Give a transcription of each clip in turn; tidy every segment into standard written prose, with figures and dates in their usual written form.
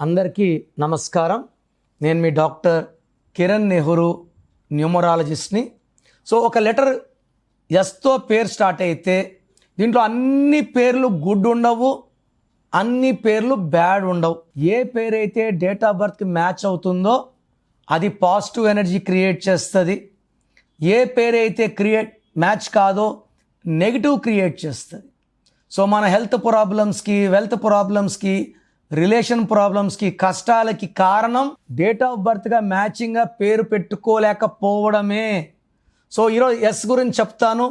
అందరికీ నమస్కారం. నేను మీ డాక్టర్ కిరణ్ నెహ్రూ, న్యూమరాలజిస్ట్ని. సో ఒక లెటర్ ఎస్తో పేరు స్టార్ట్ అయితే దీంట్లో అన్ని పేర్లు గుడ్ ఉండవు, అన్ని పేర్లు బ్యాడ్ ఉండవు. ఏ పేరైతే డేట్ ఆఫ్ బర్త్కి మ్యాచ్ అవుతుందో అది పాజిటివ్ ఎనర్జీ క్రియేట్ చేస్తుంది. ఏ పేరైతే మ్యాచ్ కాదో నెగిటివ్ క్రియేట్ చేస్తుంది. సో మన హెల్త్ ప్రాబ్లమ్స్కి, వెల్త్ ప్రాబ్లమ్స్కి, రిలేషన్ ప్రాబ్లమ్స్కి, కష్టాలకి కారణం డేట్ ఆఫ్ బర్త్గా మ్యాచింగ్గా పేరు పెట్టుకోలేకపోవడమే. సో ఈరోజు ఎస్ గురించి చెప్తాను.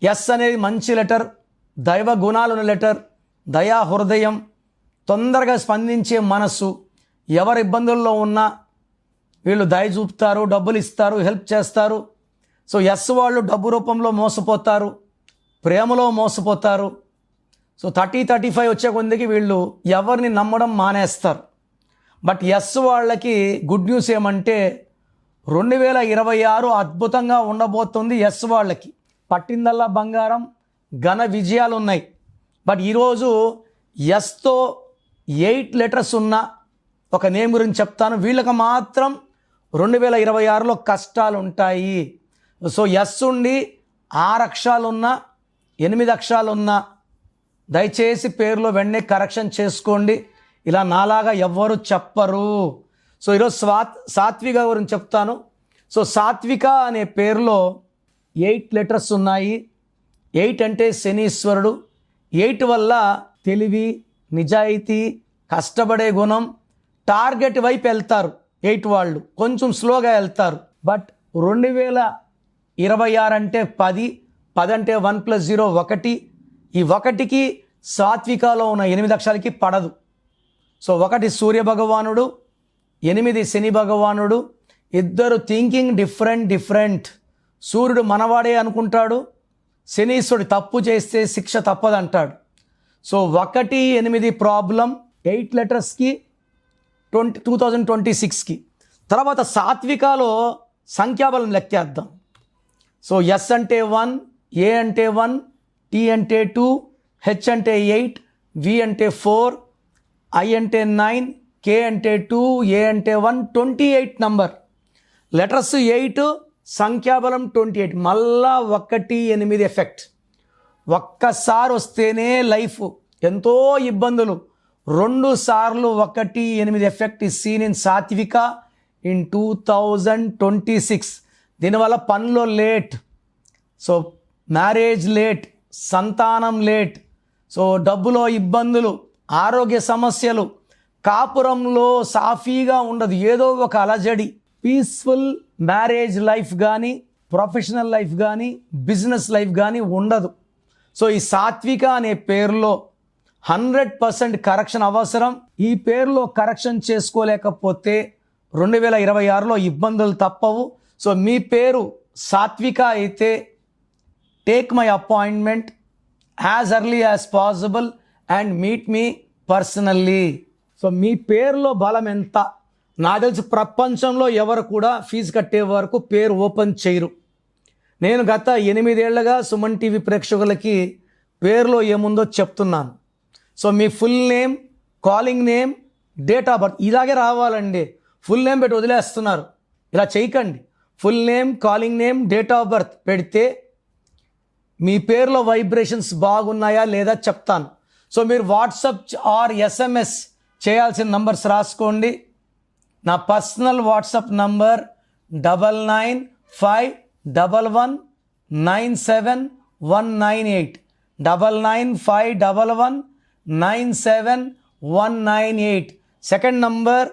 ఎస్ అనేది మంచి లెటర్, దైవ గుణాలున్న లెటర్, దయా హృదయం, తొందరగా స్పందించే మనస్సు. ఎవరి ఇబ్బందుల్లో ఉన్నా వీళ్ళు దయ చూపుతారు, డబ్బులు ఇస్తారు, హెల్ప్ చేస్తారు. సో ఎస్ వాళ్ళు డబ్బు రూపంలో మోసపోతారు, ప్రేమలో మోసపోతారు. సో 30-35 వచ్చే కొద్దికి వీళ్ళు ఎవరిని నమ్మడం మానేస్తారు. బట్ ఎస్ వాళ్ళకి గుడ్ న్యూస్ ఏమంటే 2026 అద్భుతంగా ఉండబోతుంది. ఎస్ వాళ్ళకి పట్టిందల్లా బంగారం, ఘన విజయాలు ఉన్నాయి. బట్ ఈరోజు ఎస్తో 8 లెటర్స్ ఉన్న ఒక నేమ్ గురించి చెప్తాను. వీళ్ళకి మాత్రం 2026లో కష్టాలు ఉంటాయి. సో ఎస్ ఉండి 6 అక్షరాలున్నా 8 అక్షరాలున్నా దయచేసి పేరులో వెంటనే కరెక్షన్ చేసుకోండి. ఇలా నాలాగా ఎవ్వరు చెప్పరు. సో ఈరోజు సాత్విక గురించి చెప్తాను. సో సాత్విక అనే పేరులో 8 లెటర్స్ ఉన్నాయి. 8 అంటే శనీశ్వరుడు. 8 వల్ల తెలివి, నిజాయితీ, కష్టపడే గుణం, టార్గెట్ వైపు వెళ్తారు. 8 వాళ్ళు కొంచెం స్లోగా వెళ్తారు. బట్ 2026 అంటే 10 అంటే 1 + 0 1. ఈ 1కి సాత్వికలో ఉన్న 8 అక్షరాలకి పడదు. సో 1 సూర్య భగవానుడు, 8 శని భగవానుడు. ఇద్దరు థింకింగ్ డిఫరెంట్. సూర్యుడు మనవాడే అనుకుంటాడు, శనీశ్వరుడు తప్పు చేస్తే శిక్ష తప్పదంటాడు. So 1, 8 problem 8 లెటర్స్కి 2026కి. తర్వాత సాత్వికలో సంఖ్యాబలం లెక్కేద్దాం. సో ఎస్ అంటే 1, ఏ అంటే 1, టీ అంటే 2, హెచ్ అంటే 8, వి అంటే 4, ఐ అంటే 9, కే అంటే 2, ఏ అంటే 1, 28 నంబర్. లెటర్స్ 8, సంఖ్యాబలం 28. మళ్ళా 1, 8 ఎఫెక్ట్. ఒక్కసారి వస్తేనే లైఫ్ ఎంతో ఇబ్బందులు. 2 సార్లు 1, 8 ఎఫెక్ట్ ఇస్ సీన్ ఇన్ సాత్విక ఇన్ 2026. దీనివల్ల పనిలో లేట్, సో మ్యారేజ్ లేట్, సంతానం లేట్, సో డబ్బులో ఇబ్బందులు, ఆరోగ్య సమస్యలు, కాపురంలో సాఫీగా ఉండదు, ఏదో ఒక అలజడి. పీస్ఫుల్ మ్యారేజ్ లైఫ్ కానీ, ప్రొఫెషనల్ లైఫ్ కానీ, బిజినెస్ లైఫ్ కానీ ఉండదు. సో ఈ సాత్విక అనే పేరులో 100% కరెక్షన్ అవసరం. ఈ పేరులో కరెక్షన్ చేసుకోలేకపోతే 2026లో ఇబ్బందులు తప్పవు. సో మీ పేరు సాత్విక అయితే take my appointment as early as possible and meet me personally. So మీ పేరులో బలం ఎంత? నాకు తెలిసి ప్రపంచంలో ఎవరు కూడా ఫీజు కట్టే వరకు పేరు ఓపెన్ చేయరు. నేను గత 8 ఏళ్లుగా సుమన్ టీవీ ప్రేక్షకులకి పేరులో ఏముందో చెప్తున్నాను. So me full name, calling name, date of birth ఇలాగే రావాలండి. ఫుల్ నేమ్ పెట్టి వదిలేస్తున్నారు, ఇలా చేయకండి. Full name, calling name, date of birth పెడితే మీ పేరులో వైబ్రేషన్స్ బాగున్నాయా లేదా చెప్తాను. సో మీరు వాట్సాప్ ఆర్ SMS చేయాల్సిన నంబర్స్ రాసుకోండి. నా personal WhatsApp number 9951197198 9951197198. Second number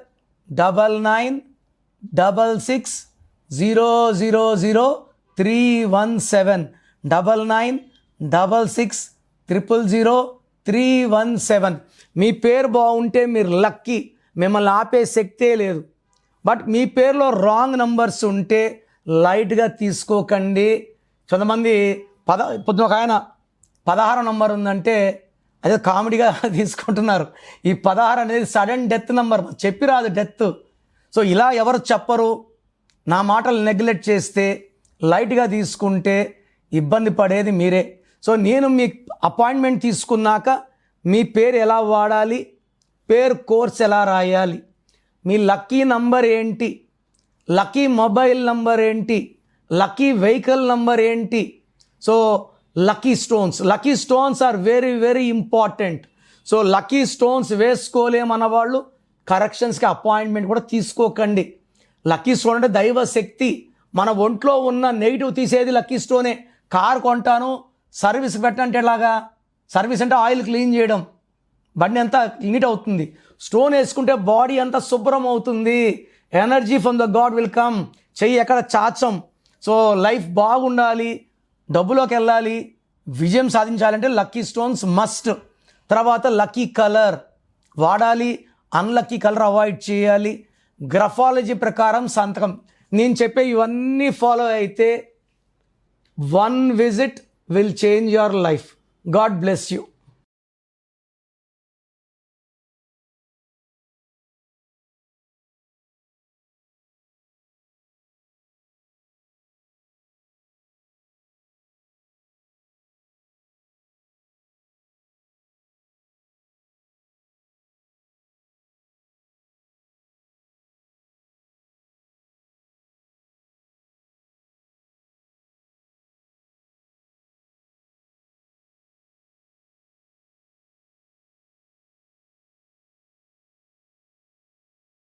9966000317 9966000317. మీ పేరు బాగుంటే మీరు లక్కీ, మిమ్మల్ని ఆపే శక్తే లేదు. బట్ మీ పేరులో రాంగ్ నంబర్స్ ఉంటే లైట్గా తీసుకోకండి. కొంతమంది పొద్దున ఒక ఆయన 16 నంబర్ ఉందంటే అదే కామెడీగా తీసుకుంటున్నారు. ఈ 16 అనేది సడన్ డెత్ నంబర్, చెప్పి రాదు డెత్. సో ఇలా ఎవరు చెప్పరు. నా మాటలు నెగ్లెక్ట్ చేస్తే, లైట్గా తీసుకుంటే ఇబ్బంది పడేది మీరే. సో నేను మీ అపాయింట్మెంట్ తీసుకున్నాక మీ పేరు ఎలా వాడాలి, పేర్ కోర్స్ ఎలా రాయాలి, మీ లక్కీ నంబర్ ఏంటి, లక్కీ మొబైల్ నంబర్ ఏంటి, లక్కీ వెహికల్ నంబర్ ఏంటి. So lucky stones are very very important. So lucky stones వేసుకోలేమన్న వాళ్ళు కరెక్షన్స్కి అపాయింట్మెంట్ కూడా తీసుకోకండి. లక్కీ స్టోన్ అంటే దైవ శక్తి, మన ఒంట్లో ఉన్న నెగిటివ్ తీసేది లక్కీ స్టోనే. కార్ కొంటాను సర్వీస్ పెట్టంటే ఎలాగా, సర్వీస్ అంటే ఆయిల్ క్లీన్ చేయడం, బండి అంతా నీట్ అవుతుంది. స్టోన్ వేసుకుంటే బాడీ అంతా శుభ్రం అవుతుంది. Energy from the God will come. చెయ్యి ఎక్కడ చాచం. సో లైఫ్ బాగుండాలి, డబ్బులోకి వెళ్ళాలి, విజయం సాధించాలంటే లక్కీ స్టోన్స్ మస్ట్. తర్వాత లక్కీ కలర్ వాడాలి, అన్లక్కీ కలర్ అవాయిడ్ చేయాలి. గ్రఫాలజీ ప్రకారం సంతకం. నేను చెప్పే ఇవన్నీ ఫాలో అయితే 1 visit will change your life. God bless you.